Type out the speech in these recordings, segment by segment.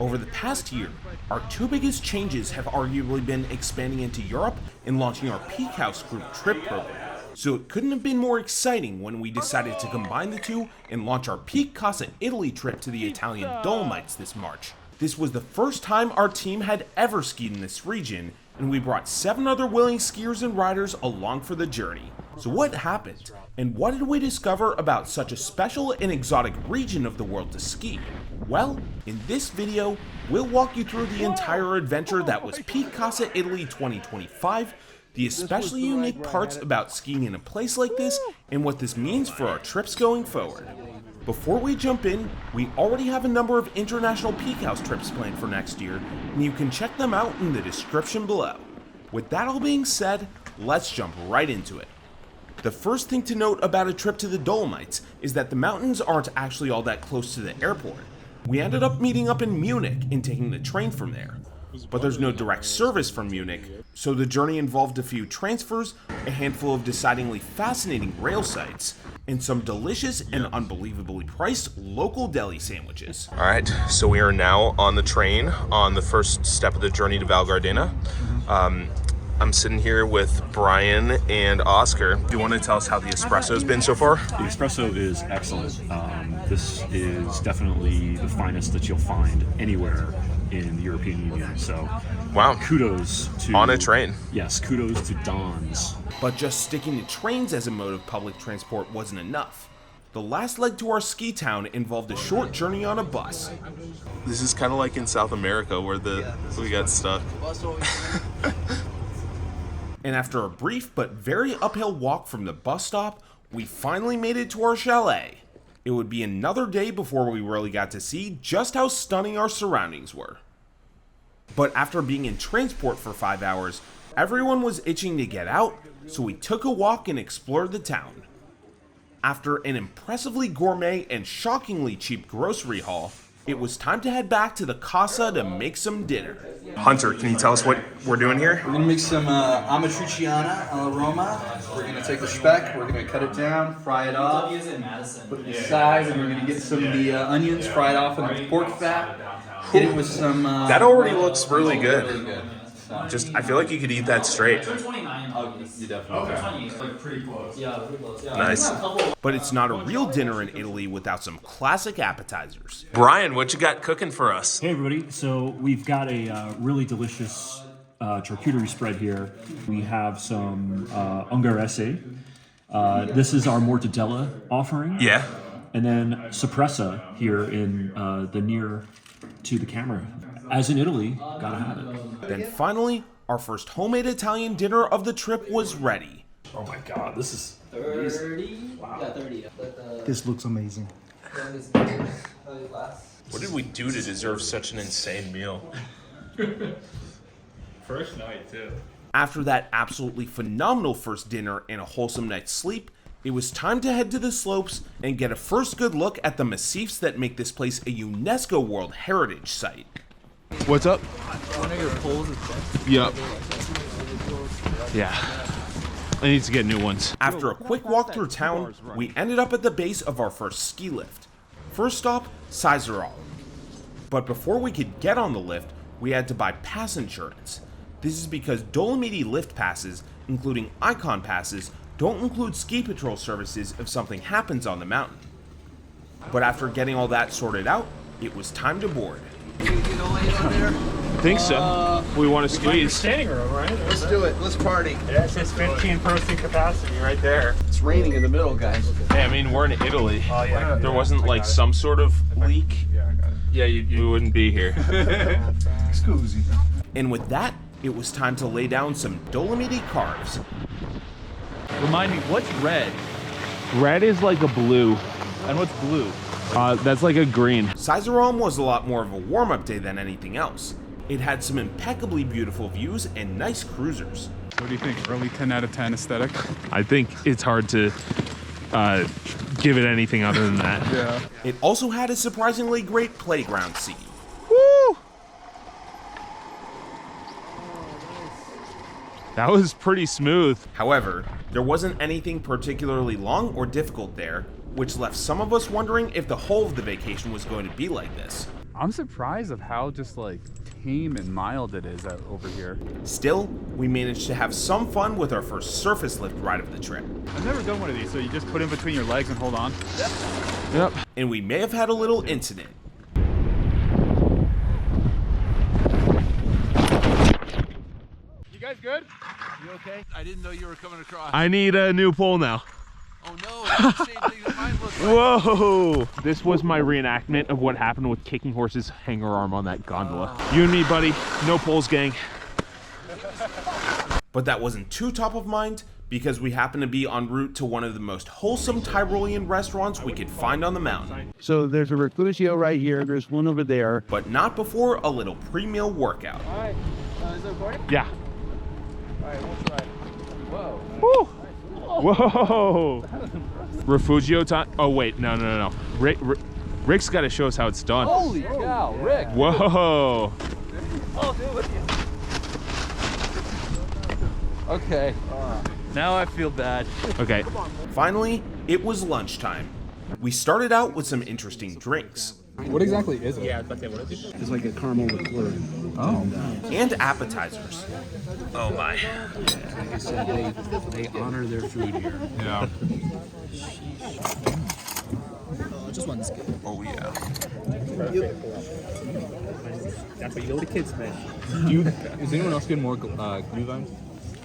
Over the past year, our two biggest changes have arguably been expanding into Europe and launching our PeakHouse group trip program. So it couldn't have been more exciting when we decided to combine the two and launch our PeakHouse Italy trip to the Italian Dolomites this March. This was the first time our team had ever skied in this region, and we brought 7 other willing skiers and riders along for the journey. So what happened? And what did we discover about such a special and exotic region of the world to ski? Well, in this video, we'll walk you through the entire adventure that was PeakHouse Italy 2025, the especially unique parts about skiing in a place like this, and what this means for our trips going forward. Before we jump in, we already have a number of international PeakHouse trips planned for next year, and you can check them out in the description below. With that all being said, let's jump right into it. The first thing to note about a trip to the Dolomites is that the mountains aren't actually all that close to the airport. We ended up meeting up in Munich and taking the train from there. But there's no direct service from Munich, so the journey involved a few transfers, a handful of decidedly fascinating rail sites, and some delicious and unbelievably priced local deli sandwiches. Alright, so we are now on the train on the first step of the journey to Val Gardena. I'm sitting here with Brian and Oscar. Do you want to tell us how the espresso has been so far? The espresso is excellent. This is definitely the finest that you'll find anywhere in the European Union. So, wow, kudos to... On a train. Yes, kudos to Don's. But just sticking to trains as a mode of public transport wasn't enough. The last leg to our ski town involved a short journey on a bus. This is kind of like in South America where we got stuck. And after a brief but very uphill walk from the bus stop, we finally made it to our chalet. It would be another day before we really got to see just how stunning our surroundings were. But after being in transport for 5 hours, everyone was itching to get out, so we took a walk and explored the town. After an impressively gourmet and shockingly cheap grocery haul, it was time to head back to the casa to make some dinner. Hunter, can you tell us what we're doing here? We're gonna make some amatriciana alla Roma. We're gonna take the speck, we're gonna cut it down, fry it off, put it aside, and we're gonna get some of the onions fried off in the pork fat. Hit it with some... that already looks really good. Really good. Just, I feel like you could eat that straight. You definitely can. Pretty close. Yeah, pretty close. Yeah. Nice. But it's not a real dinner in Italy without some classic appetizers. Brian, what you got cooking for us? Hey everybody, so we've got a really delicious charcuterie spread here. We have some ungarese. This is our mortadella offering. Yeah. And then suppressa here in the near to the camera. As in Italy, gotta have it. Then finally, our first homemade Italian dinner of the trip was ready. Oh my god, this is 30? Wow. Yeah, 30. This looks amazing. What did we do to deserve such an insane meal? First night, too. After that absolutely phenomenal first dinner and a wholesome night's sleep, it was time to head to the slopes and get a first good look at the massifs that make this place a UNESCO World Heritage Site. What's up? One of your poles is dead. Yep. Yeah. I need to get new ones. After a quick walk through town, we ended up at the base of our first ski lift. First stop, Seiser Alm. But before we could get on the lift, we had to buy pass insurance. This is because Dolomiti lift passes, including icon passes, don't include ski patrol services if something happens on the mountain. But after getting all that sorted out, it was time to board. I think so. We want to squeeze. Standing room, right? Let's do it. Let's party. Yeah, it says 15 person capacity right there. It's raining in the middle, guys. Hey, I mean, we're in Italy. Oh, yeah. There wasn't like some sort of leak. Yeah, I got it. Yeah, we wouldn't be here. Scusi. And with that, it was time to lay down some Dolomiti carves. Remind me, what's red Red is like a blue. and what's blue? That's like a green. Seiser Alm was a lot more of a warm-up day than anything else. It had some impeccably beautiful views and nice cruisers. What do you think? Early 10 out of 10 aesthetic? I think it's hard to give it anything other than that. Yeah. It also had a surprisingly great playground scene. Woo! That was pretty smooth. However, there wasn't anything particularly long or difficult there, which left some of us wondering if the whole of the vacation was going to be like this. I'm surprised of how just like tame and mild it is over here. Still, we managed to have some fun with our first surface lift ride of the trip. I've never done one of these, so you just put in between your legs and hold on. Yep. And we may have had a little incident. You guys good? You okay? I didn't know you were coming across. I need a new pole now. Oh no, that's the same thing that mine looks like. Whoa! This was my reenactment of what happened with Kicking Horse's hanger arm on that gondola. You and me, buddy. No poles, gang. But that wasn't too top of mind because we happened to be en route to one of the most wholesome Tyrolean restaurants we could find on the mountain. So there's a Refugio right here, there's one over there. But not before a little pre-meal workout. All right. Is it recording? Yeah. All right, we'll try. Whoa. Woo! Whoa! Refugio time. Oh wait, no. Rick's got to show us how it's done. Holy cow, Rick. Whoa! Okay. Now I feel bad. Okay. Finally, it was lunchtime. We started out with some interesting drinks. What exactly is it? It's like a caramel liqueur. Oh. And appetizers. Oh my. Like I said, they honor their food here. Yeah. Just one is good. Oh yeah. That's what you know the kids, man. Is anyone else getting more glühwein?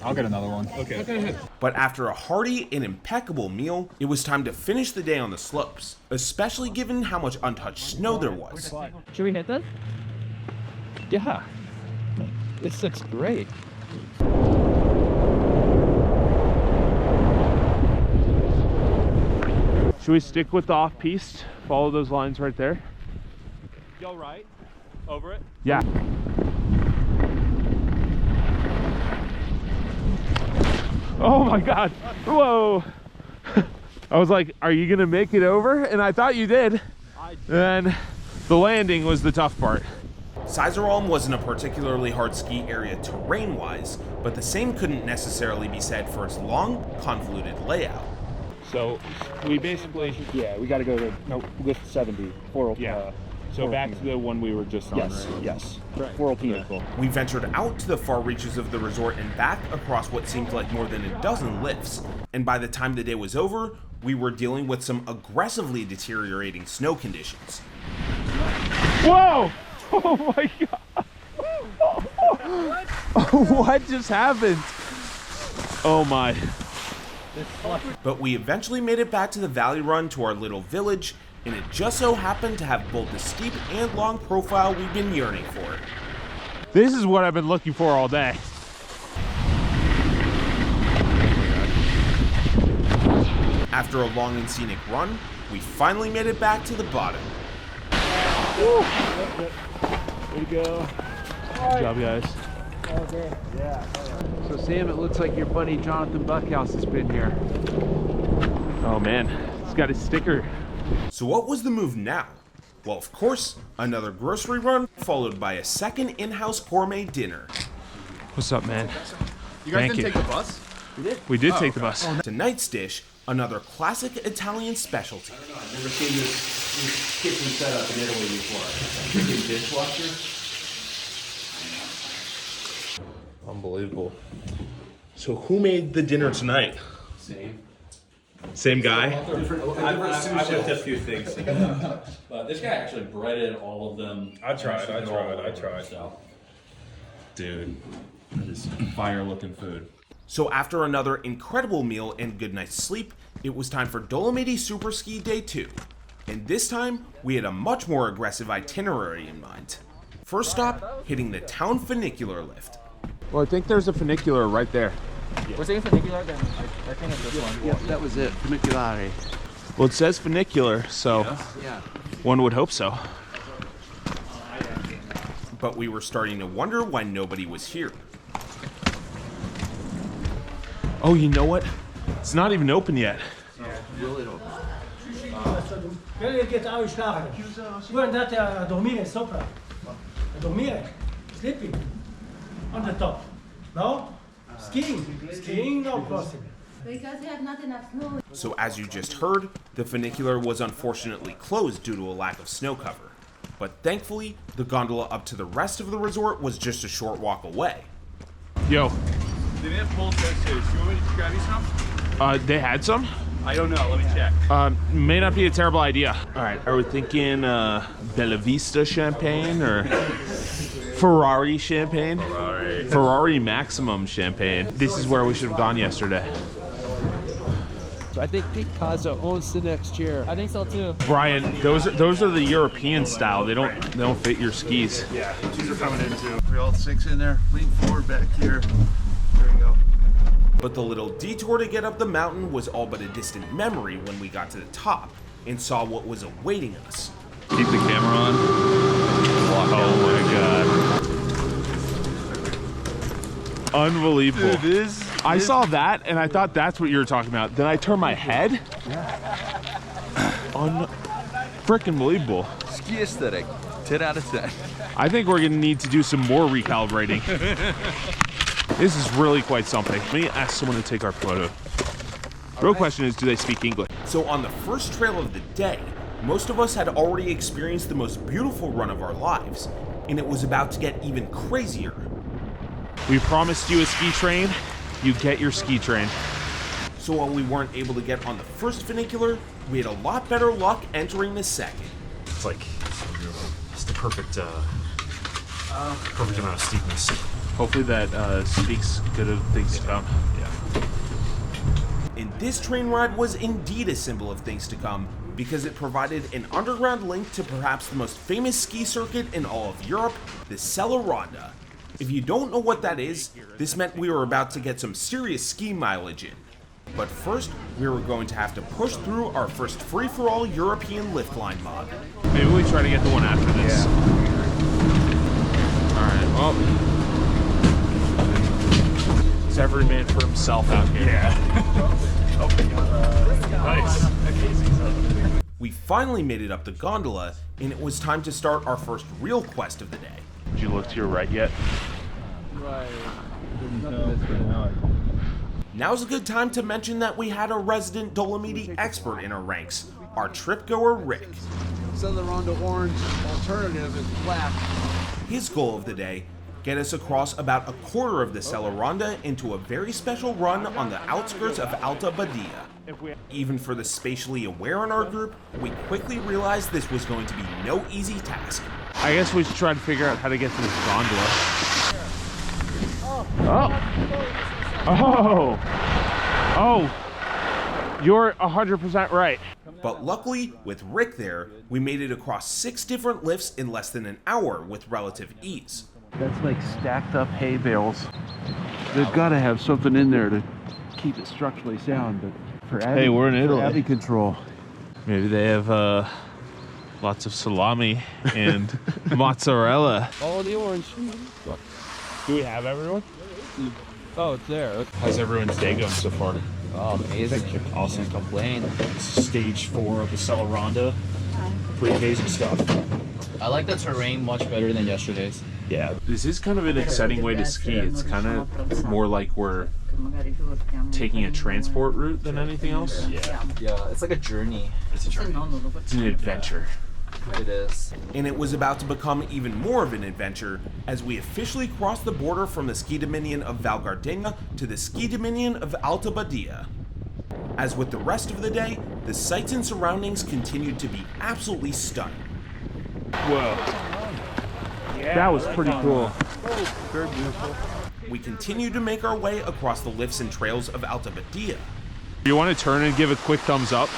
I'll get another one. Okay. But after a hearty and impeccable meal, it was time to finish the day on the slopes, especially given how much untouched snow there was. Should we hit this? Yeah. This looks great. Should we stick with the off-piste? Follow those lines right there? Go right. Over it. Yeah. Oh my God. Whoa. I was like, are you gonna make it over? And I thought you did. And the landing was the tough part. Seiser Alm wasn't a particularly hard ski area terrain-wise, but the same couldn't necessarily be said for its long, convoluted layout. So we basically, we got to go to lift 70. So back to the one we were just on, right? Yes. 4 We ventured out to the far reaches of the resort and back across what seemed like more than a dozen lifts, and by the time the day was over, we were dealing with some aggressively deteriorating snow conditions. Whoa! Oh my God! What just happened? Oh my. But we eventually made it back to the valley run to our little village, and it just so happened to have both the steep and long profile we've been yearning for. This is what I've been looking for all day. After a long and scenic run, we finally made it back to the bottom. Way to go. Good job, guys. So Sam, it looks like your buddy Jonathan Buckhouse has been here. Oh man, he's got his sticker. So what was the move now? Well, of course, another grocery run, followed by a second in-house gourmet dinner. What's up, man? You guys Thank didn't you. take the bus? We did take the bus. Tonight's dish, another classic Italian specialty. I've never seen this kitchen setup in Italy before. Freaking dishwasher. Unbelievable. So who made the dinner tonight? Same guy? I've looked a few things. But this guy actually breaded all of them. I tried. So. Dude, that is fire looking food. So after another incredible meal and good night's sleep, it was time for Dolomiti Super Ski Day 2. And this time, we had a much more aggressive itinerary in mind. First stop, hitting the town funicular lift. Well, I think there's a funicular right there. We're saying funicular, then I think it's this one. Yeah, that was it. Funiculare. Well, it says funicular, so Yeah. one would hope so. But we were starting to wonder why nobody was here. Oh, you know what? It's not even open yet. Will it open? Quelli che stavano scapando. Voi andate a dormire sopra. A dormire. Sleeping. On the top. No? Skiing. Skiing no possible. Because we have not enough snow. So as you just heard, the funicular was unfortunately closed due to a lack of snow cover. But thankfully, the gondola up to the rest of the resort was just a short walk away. Yo. They may have pulled this too. You want me to grab you some? They had some? I don't know. Let me check. May not be a terrible idea. All right, are we thinking Bella Vista champagne or Ferrari champagne? Ferrari Maximum champagne. This is where we should have gone yesterday. I think PeakHouse owns the next chair. I think so too. Brian, those are the European style. They don't fit your skis. Yeah, these are coming in too. We all 6 in there. Lean forward back here. There you go. But the little detour to get up the mountain was all but a distant memory when we got to the top and saw what was awaiting us. Keep the camera on. Oh my god. Unbelievable. Dude, this I saw that and I thought that's what you were talking about. Then I turned my head. Frickin' believable. ski aesthetic, 10 out of 10. I think we're gonna need to do some more recalibrating. This is really quite something. Let me ask someone to take our photo. Real question is, do they speak English? So on the first trail of the day, most of us had already experienced the most beautiful run of our lives, and it was about to get even crazier. We promised you a ski train, you get your ski train. So while we weren't able to get on the first funicular, we had a lot better luck entering the second. It's like, it's the perfect amount of steepness. Hopefully that speaks good of things to come. Yeah. And this train ride was indeed a symbol of things to come, because it provided an underground link to perhaps the most famous ski circuit in all of Europe, the Sella Ronda. If you don't know what that is, this meant we were about to get some serious ski mileage in. But first, we were going to have to push through our first free-for-all European lift line mod. Maybe we try to get the one after this. Yeah. Alright, well. It's every man for himself out here. Yeah. Nice. We finally made it up the gondola, and it was time to start our first real quest of the day. Did you look to your right yet? Right. Now's a good time to mention that we had a resident Dolomite expert in our ranks, our trip goer Rick. Sella Ronda orange alternative is black. His goal of the day, get us across about a quarter of the Sella Ronda into a very special run on the outskirts of Alta Badia. Even for the spatially aware in our group, we quickly realized this was going to be no easy task. I guess we should try to figure out how to get to this gondola. Oh, you're 100% right. But luckily, with Rick there, we made it across 6 different lifts in less than an hour with relative ease. That's like stacked up hay bales. They've got to have something in there to keep it structurally sound, but for Hey, we're in Italy. abbey control. Maybe they have lots of salami and mozzarella. Oh, the orange. Do we have everyone? Oh, it's there. How's everyone's day going so far? Oh, amazing. Awesome. Can't complain. Stage 4 of the Sella Ronda. Pretty amazing stuff. I like the terrain much better than yesterday's. Yeah. This is kind of an exciting way to ski. It's kind of more like we're taking a transport route than anything else. Yeah, it's like a journey. It's a journey. It's an adventure. It is. And it was about to become even more of an adventure as we officially crossed the border from the ski dominion of Val Gardena to the ski dominion of Alta Badia. As with the rest of the day, the sights and surroundings continued to be absolutely stunning. Whoa. That was pretty cool. Very beautiful. We continued to make our way across the lifts and trails of Alta Badia. You want to turn and give a quick thumbs up?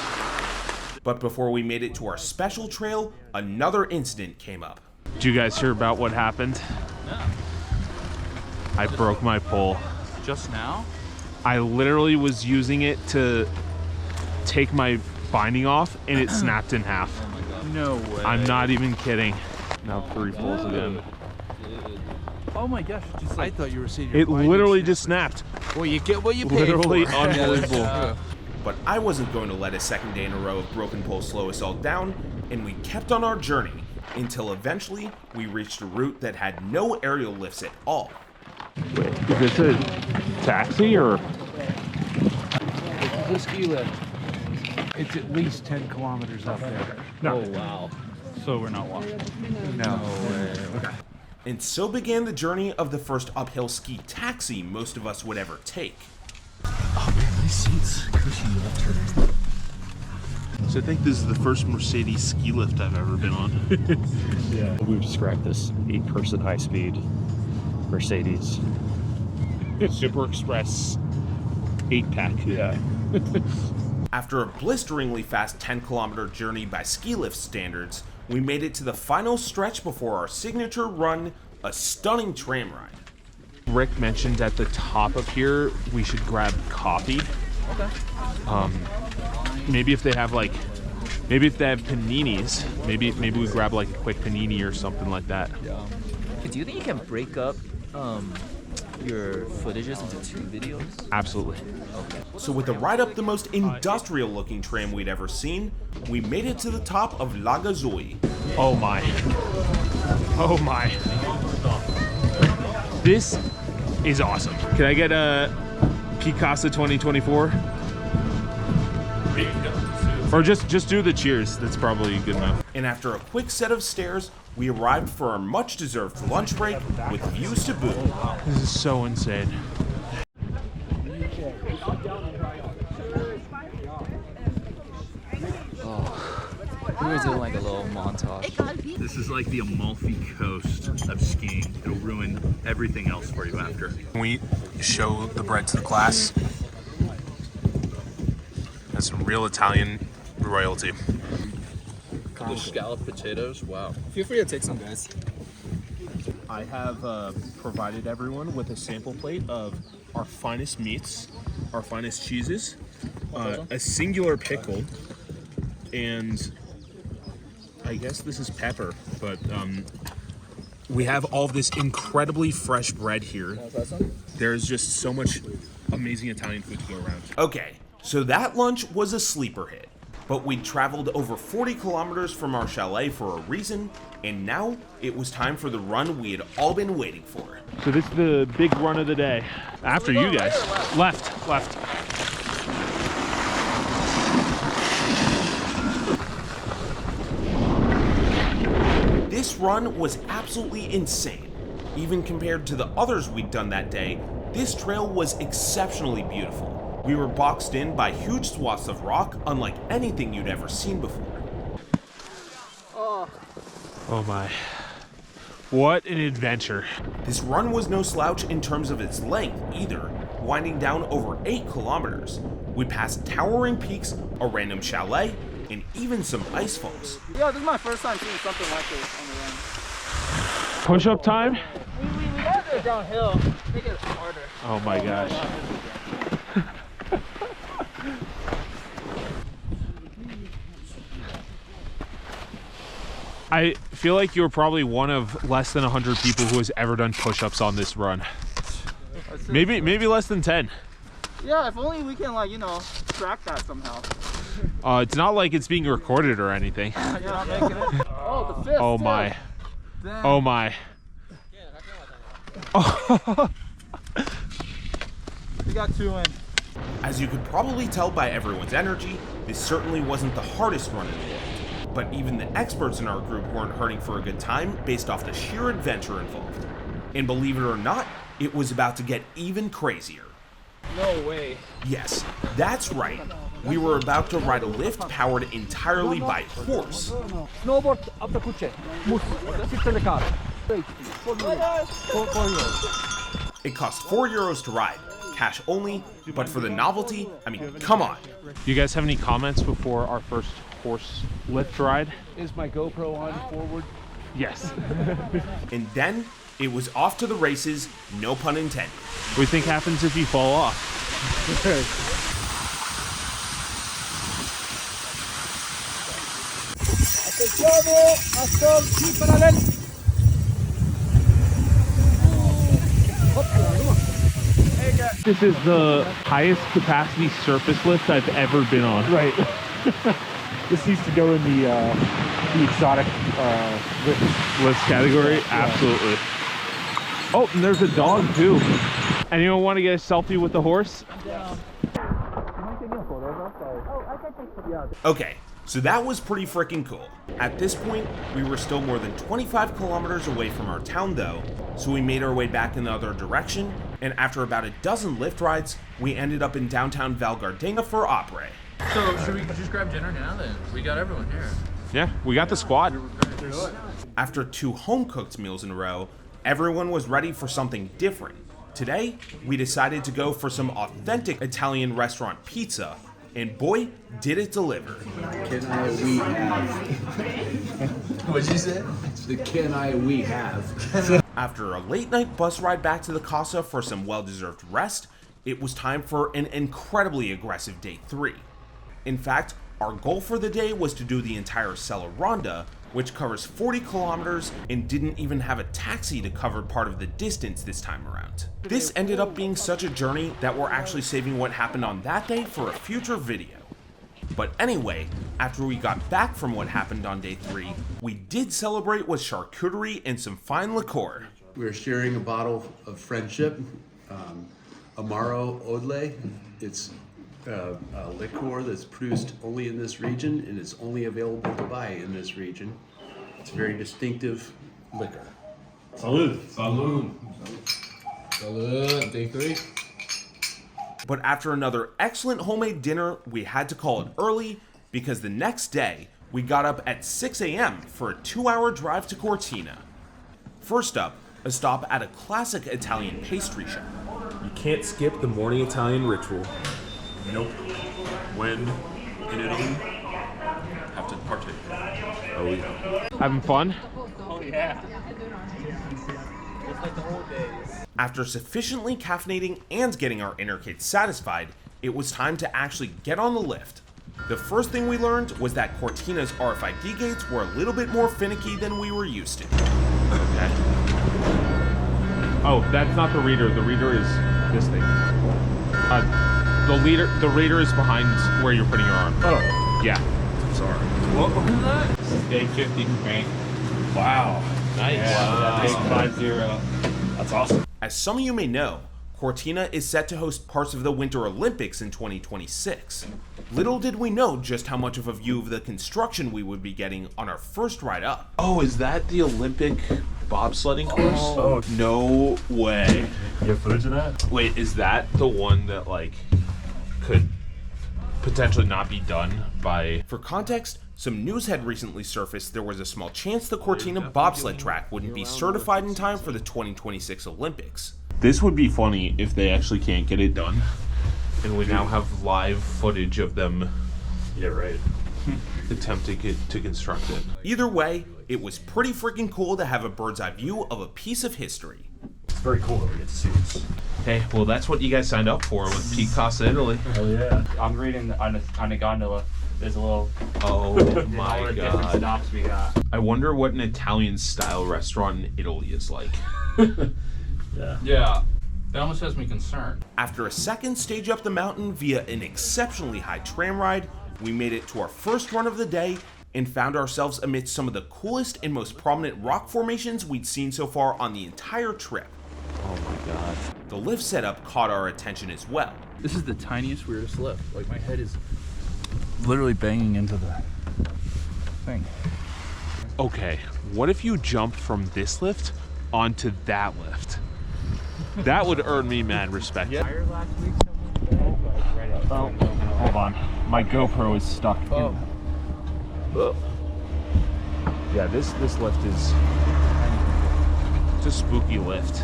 But before we made it to our special trail, another incident came up. Did you guys hear about what happened? No. I broke my pole. Just now? I literally was using it to take my binding off and it snapped in half. Oh my god. No way. I'm not even kidding. Now 3 poles again. Oh my gosh. Just like, I thought you were seeing your It literally just snapped. Well, you get what you pay Literally for. unbelievable. But I wasn't going to let a second day in a row of broken poles slow us all down, and we kept on our journey until eventually we reached a route that had no aerial lifts at all. Wait, is this a taxi or? It's a ski lift. It's at least 10 kilometers up there. No. Oh wow. So we're not walking. No way. Okay. And so began the journey of the first uphill ski taxi most of us would ever take. Oh man, these seats, cushy after. So I think this is the first Mercedes ski lift I've ever been on. Yeah. We've described this 8-person high-speed Mercedes. Super Express 8-pack. Yeah. After a blisteringly fast 10-kilometer journey by ski lift standards, we made it to the final stretch before our signature run, a stunning tram ride. Rick mentioned at the top of here we should grab coffee. Okay. Maybe if they have paninis, maybe we grab like a quick panini or something like that. Yeah. Do you think you can break up your footages into 2 videos? Absolutely. Okay. So with the ride up the most industrial looking tram we'd ever seen, we made it to the top of Lagazuoi. Oh my. Oh my. This is awesome. Can I get a PeakHouse 2024? Or just do the cheers. That's probably good enough. And after a quick set of stairs, we arrived for our much deserved lunch break with views to boot. This is so insane. We were doing like a little montage. This is like the Amalfi Coast of skiing. It'll ruin everything else for you after. Can we show the bread to the class? That's some real Italian royalty. The scalloped potatoes, wow. Feel free to take some, guys. I have provided everyone with a sample plate of our finest meats, our finest cheeses, a singular pickle, and I guess this is pepper, but we have all of this incredibly fresh bread here. There's just so much amazing Italian food to go around. Okay, so that lunch was a sleeper hit, but we'd traveled over 40 kilometers from our chalet for a reason, and now it was time for the run we had all been waiting for. So this is the big run of the day. After you guys. Left. This run was absolutely insane. Even compared to the others we'd done that day, this trail was exceptionally beautiful. We were boxed in by huge swaths of rock unlike anything you'd ever seen before. Oh my. What an adventure. This run was no slouch in terms of its length either, winding down over 8 kilometers. We passed towering peaks, a random chalet, and even some ice falls. Yeah, this is my first time seeing something like this on the run. Push-up time? We gotta do it downhill, make it harder. Oh my gosh. I feel like you're probably one of less than 100 people who has ever done push-ups on this run. Maybe less than 10. Yeah, if only we can, like, you know, track that somehow. It's not like it's being recorded or anything. You're not making it. Oh, the fifth. Oh my. Damn. Oh my. Oh. We got 2 in. As you could probably tell by everyone's energy, this certainly wasn't the hardest run in the world. But even the experts in our group weren't hurting for a good time based off the sheer adventure involved. And believe it or not, it was about to get even crazier. No way. Yes, that's right. We were about to ride a lift powered entirely by horse. Snowboard up the kuche. Sit in the car. Wait, 4 euros. It cost 4 euros to ride, cash only, but for the novelty, I mean, come on. You guys have any comments before our first horse lift ride? Is my GoPro on forward? Yes. And then it was off to the races, no pun intended. What do you think happens if you fall off? This is the highest capacity surface lift I've ever been on. Right. This needs to go in the exotic lift category. Yeah. Absolutely. Oh, and there's a dog too. Anyone want to get a selfie with the horse? Okay, So that was pretty freaking cool. At this point, we were still more than 25 kilometers away from our town though, so we made our way back in the other direction, and after about a dozen lift rides, we ended up in downtown Gardena for Opry. So should we just grab dinner now then? We got everyone here. Yeah, we got the squad. After 2 home-cooked meals in a row, everyone was ready for something different. Today, we decided to go for some authentic Italian restaurant pizza, and boy, did it deliver. Can I we have? What'd you say? It's the can I we have. After a late-night bus ride back to the casa for some well-deserved rest, it was time for an incredibly aggressive day 3. In fact, our goal for the day was to do the entire Sella Ronda, which covers 40 kilometers and didn't even have a taxi to cover part of the distance this time around. This ended up being such a journey that we're actually saving what happened on that day for a future video. But anyway, after we got back from what happened on day 3, we did celebrate with charcuterie and some fine liqueur. We're sharing a bottle of friendship, Armentarola. It's a liqueur that's produced only in this region and it's only available to buy in this region. It's a very distinctive liquor. Salud. Salud. Salud. Day 3. But after another excellent homemade dinner, we had to call it early because the next day, we got up at 6 a.m. for a 2-hour drive to Cortina. First up, a stop at a classic Italian pastry shop. You can't skip the morning Italian ritual. Nope. When in Italy, have to partake. Oh yeah. Having fun? Oh yeah. It's like the old days. After sufficiently caffeinating and getting our inner kids satisfied, it was time to actually get on the lift. The first thing we learned was that Cortina's RFID gates were a little bit more finicky than we were used to. Okay. Oh, that's not the reader. The reader is this thing. The reader is behind where you're putting your arm. Oh. Yeah. I'm sorry. What was that? This is day 50 for me. Wow. Nice. Yeah, Wow. Day 50. That's awesome. As some of you may know, Cortina is set to host parts of the Winter Olympics in 2026. Little did we know just how much of a view of the construction we would be getting on our first ride up. Oh, is that the Olympic bobsledding course? Oh. No way. You have footage of that? Wait, is that the one that like could potentially not be done by... For context, some news had recently surfaced there was a small chance the Cortina bobsled track wouldn't be certified in time for the 2026 Olympics. This would be funny if they actually can't get it done. And we now have live footage of them. Yeah, right. Attempting to construct it. Either way, it was pretty freaking cool to have a bird's eye view of a piece of history. It's very cool that we get to see this. Hey, well that's what you guys signed up for with PeakHouse Italy. Hell yeah. I'm reading on a gondola. There's a little. Oh my different god. stops we got. I wonder what an Italian style restaurant in Italy is like. Yeah. That almost has me concerned. After a second stage up the mountain via an exceptionally high tram ride, we made it to our first run of the day and found ourselves amidst some of the coolest and most prominent rock formations we'd seen so far on the entire trip. Oh my god. The lift setup caught our attention as well. This is the tiniest, weirdest lift. Like my head is literally banging into the thing. Okay, what if you jumped from this lift onto that lift? That would earn me mad respect. Oh, hold on. My GoPro is stuck. Oh. Yeah, this lift is it's a spooky lift.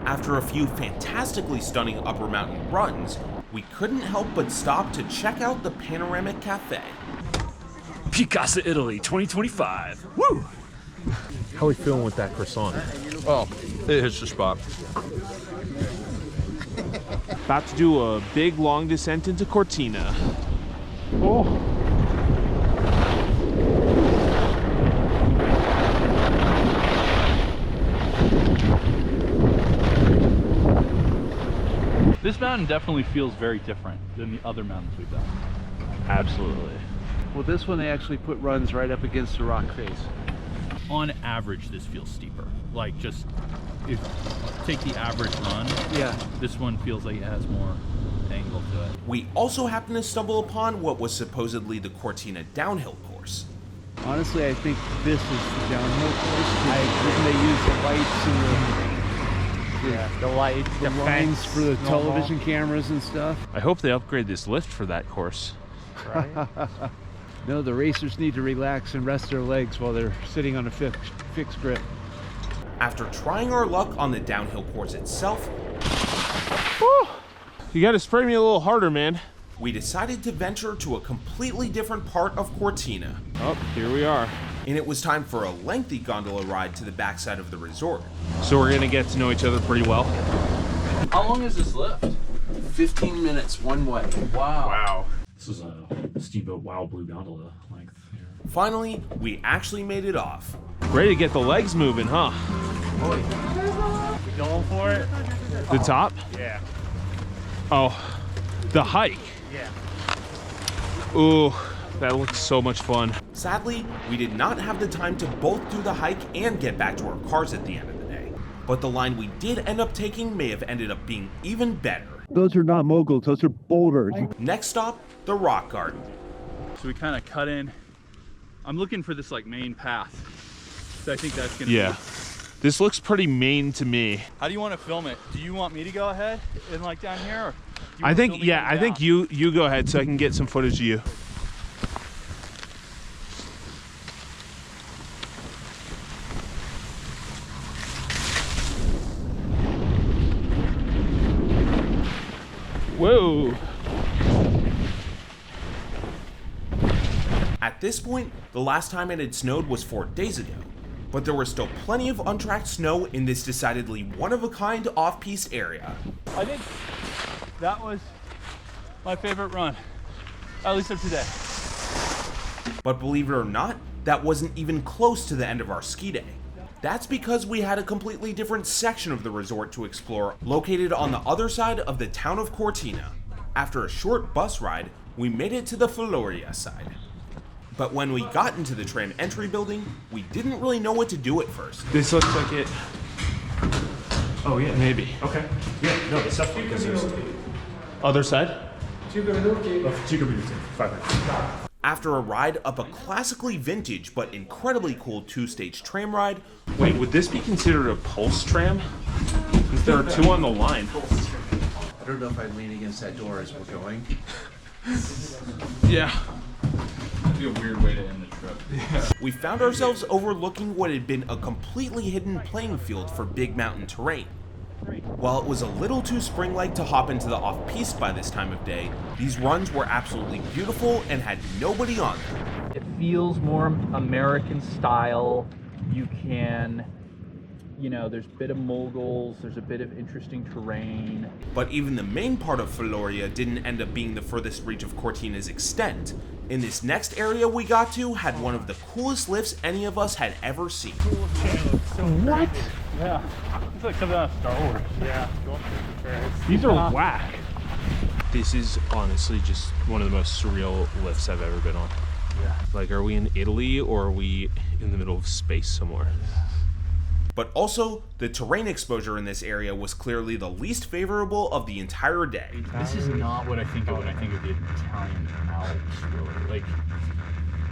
After a few fantastically stunning upper mountain runs, we couldn't help but stop to check out the panoramic cafe. PeakHouse Italy 2025. Woo! How are we feeling with that croissant? Oh, it hits the spot. About to do a big long descent into Cortina. Oh. This mountain definitely feels very different than the other mountains we've done. Absolutely. Well, this one they actually put runs right up against the rock face. On average, this feels steeper. Like just if take the average run, Yeah. this one feels like it has more angle. angle to it. We also happened to stumble upon what was supposedly the Cortina downhill course. Honestly, I think this is the downhill course. They use the lights and the lights, the lines for the television cameras and stuff. I hope they upgrade this lift for that course. Right? No, the racers need to relax and rest their legs while they're sitting on a fixed grip. After trying our luck on the downhill course itself, you gotta spray me a little harder, man. We decided to venture to a completely different part of Cortina. Oh, here we are. And it was time for a lengthy gondola ride to the backside of the resort. So we're gonna get to know each other pretty well. How long is this lift? 15 minutes one way. Wow. Wow. This is a steamboat wild blue gondola length here. Finally, we actually made it off. Ready to get the legs moving, huh? Going for it? The top? Yeah. Oh, the hike. Yeah. Ooh, that looks so much fun. Sadly, we did not have the time to both do the hike and get back to our cars at the end of the day. But the line we did end up taking may have ended up being even better. Those are not moguls, those are boulders. Next stop, the rock garden. So we kind of cut in. I'm looking for this like main path. So I think that's gonna Yeah. be... This looks pretty main to me. How do you want to film it? Do you want me to go ahead and like down here? Or do you I wanna think, film me yeah, going I think down? you go ahead so I can get some footage of you. Whoa. At this point, the last time it had snowed was 4 days ago, but there was still plenty of untracked snow in this decidedly one-of-a-kind off-piste area. I think that was my favorite run, at least of today. But believe it or not, that wasn't even close to the end of our ski day. That's because we had a completely different section of the resort to explore, located on the other side of the town of Cortina. After a short bus ride, we made it to the Floria side. But when we got into the tram entry building, we didn't really know what to do at first. This looks like it. Oh yeah, Maybe. Okay. Yeah, no, it's definitely because there's Other side? 500. After a ride up a classically vintage but incredibly cool 2-stage tram ride, Wait, would this be considered a pulse tram? Because there are 2 on the line. I don't know if I'd lean against that door as we're going. Yeah. That'd be a weird way to end the trip. we found ourselves overlooking what had been a completely hidden playing field for big mountain terrain. While it was a little too spring-like to hop into the off-piste by this time of day, these runs were absolutely beautiful and had nobody on them. It feels more American style. You can, you know, there's a bit of moguls, there's a bit of interesting terrain. But even the main part of Floria didn't end up being the furthest reach of Cortina's extent. In this next area we got to had one of the coolest lifts any of us had ever seen. What? Yeah. It's like something out of Star Wars. Yeah. These are whack. This is honestly just one of the most surreal lifts I've ever been on. Yeah. Like, are we in Italy or are we in the middle of space somewhere? But also, the terrain exposure in this area was clearly the least favorable of the entire day. This is not what I think of when I think of the Italian Alps, really. Like,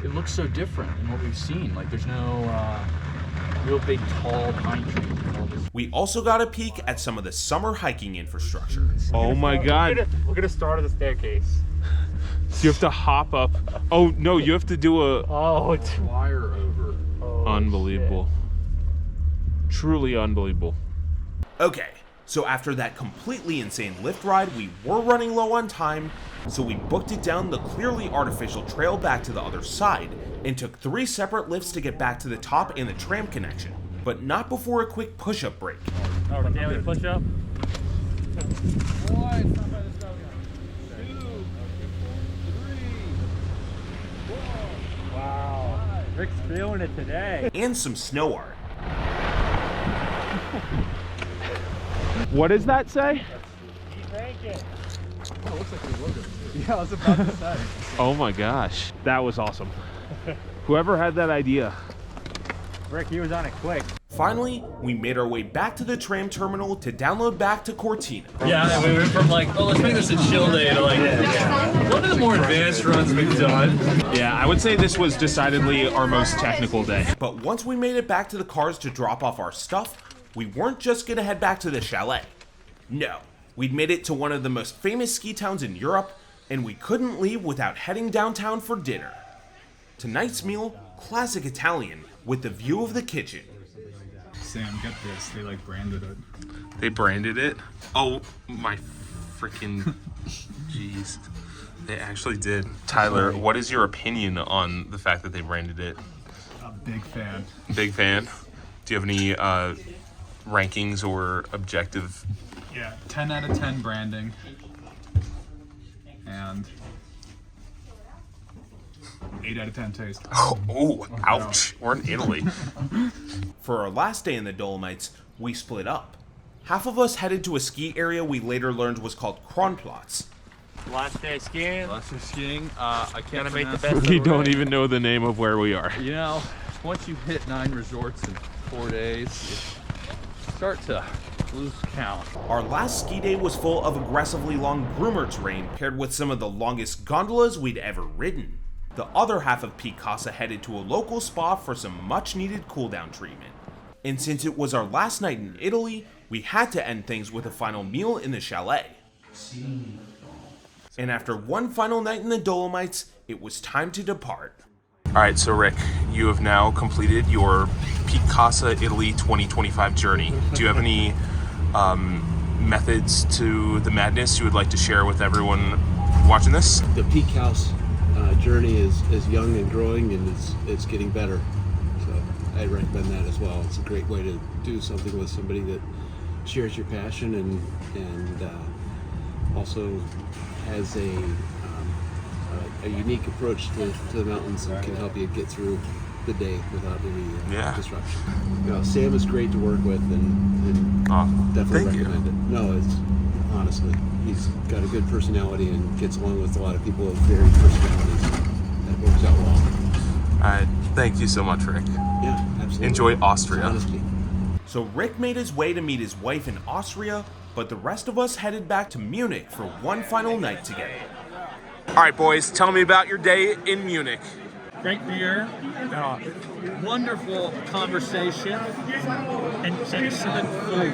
it looks so different than what we've seen. Like, there's no real big, tall pine trees and all this. We also got a peek at some of the summer hiking infrastructure. Oh my god. Look at the start of the staircase. You have to hop up. Oh no, you have to do a... Oh, it's... Wire over. Oh, unbelievable. Truly unbelievable. Okay, so after that completely insane lift ride, we were running low on time, so we booked it down the clearly artificial trail back to the other side, and took 3 separate lifts to get back to the top and the tram connection, but not before a quick push-up break. Oh, daily push-up. Wow. Rick's feeling it today. And some snow art. What does that say? Thank you. Oh, it looks like the logo. Yeah, I was about to say. Oh my gosh, that was awesome. Whoever had that idea. Rick, he was on it quick. Finally, we made our way back to the tram terminal to download back to Cortina. Yeah, we went from like, oh, let's make this a chill day to like, one of the more advanced runs we've done. Yeah, I would say this was decidedly our most technical day. But once we made it back to the cars to drop off our stuff, we weren't just gonna head back to the chalet. No, we'd made it to one of the most famous ski towns in Europe, and we couldn't leave without heading downtown for dinner. Tonight's meal, classic Italian, with the view of the kitchen. Sam, get this. They like branded it. They branded it? Oh my freaking jeez. They actually did. Tyler, what is your opinion on the fact that they branded it? A big fan. Big fan? Do you have any rankings or objective? Yeah, 10 out of 10 branding. And 8 out of 10 taste. Oh, ouch. We're in Italy. For our last day in the Dolomites, we split up. Half of us headed to a ski area we later learned was called Kronplatz. Last day skiing. Last day skiing. I can't make the best. We don't even know the name of where we are. You know, once you hit 9 resorts in 4 days, you start to lose count. Our last ski day was full of aggressively long groomer terrain paired with some of the longest gondolas we'd ever ridden. The other half of PeakHouse headed to a local spa for some much needed cool down treatment. And since it was our last night in Italy, we had to end things with a final meal in the chalet. And after one final night in the Dolomites, it was time to depart. Alright, so Rick, you have now completed your PeakHouse Italy 2025 journey. Do you have any methods to the madness you would like to share with everyone watching this? The PeakHouse journey is young and growing, and it's getting better. So I recommend that as well. It's a great way to do something with somebody that shares your passion and also has a unique approach to the mountains and can help you get through the day without any disruption. You know, Sam is great to work with, and definitely recommend it. No, it's honestly, he's got a good personality and gets along with a lot of people of varied personalities. That works out well. Thank you so much, Rick. Yeah, absolutely. Enjoy Austria. Honestly. So Rick made his way to meet his wife in Austria, but the rest of us headed back to Munich for one final night together. Alright boys, tell me about your day in Munich. Great beer, wonderful conversation, and excellent food.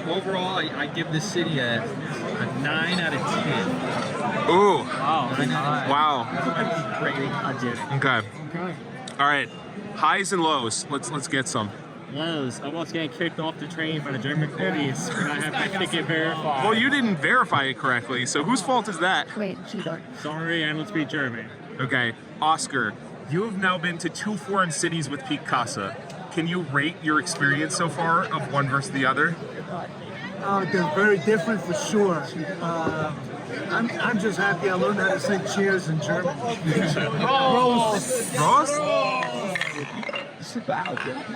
Overall, I give this city a 9 out of 10. Ooh. Wow. 9 out of 10. Wow. Great. I did it. Okay. Alright. Highs and lows. Let's get some. Lows. Almost getting kicked off the train by the German police when I have my ticket verified. Well, you didn't verify it correctly, so whose fault is that? Wait, sorry, I don't speak German. Okay. Oscar, you have now been to 2 foreign cities with PeakHouse. Can you rate your experience so far of one versus the other? They're very different for sure. I'm just happy I learned how to say cheers in German.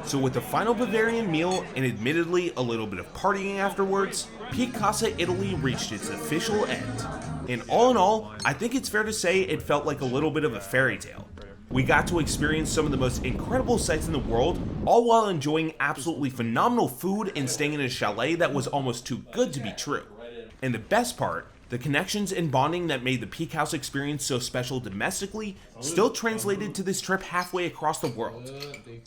So with the final Bavarian meal and admittedly a little bit of partying afterwards, PeakHouse Italy reached its official end. And all in all, I think it's fair to say it felt like a little bit of a fairy tale. We got to experience some of the most incredible sights in the world, all while enjoying absolutely phenomenal food and staying in a chalet that was almost too good to be true. And the best part, the connections and bonding that made the PeakHouse experience so special domestically still translated to this trip halfway across the world.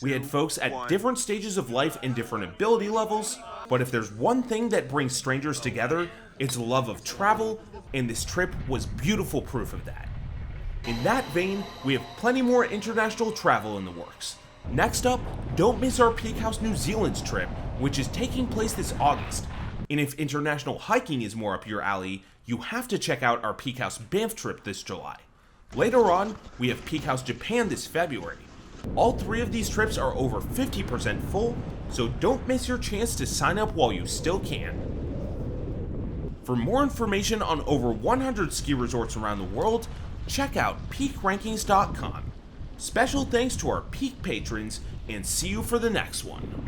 We had folks at different stages of life and different ability levels, but if there's one thing that brings strangers together, it's the love of travel, and this trip was beautiful proof of that. In that vein, we have plenty more international travel in the works. Next up, don't miss our PeakHouse New Zealand's trip, which is taking place this August. And if international hiking is more up your alley, you have to check out our PeakHouse Banff trip this July. Later on, we have PeakHouse Japan this February. All 3 of these trips are over 50% full, so don't miss your chance to sign up while you still can. For more information on over 100 ski resorts around the world, check out peakrankings.com. Special thanks to our Peak patrons, and see you for the next one.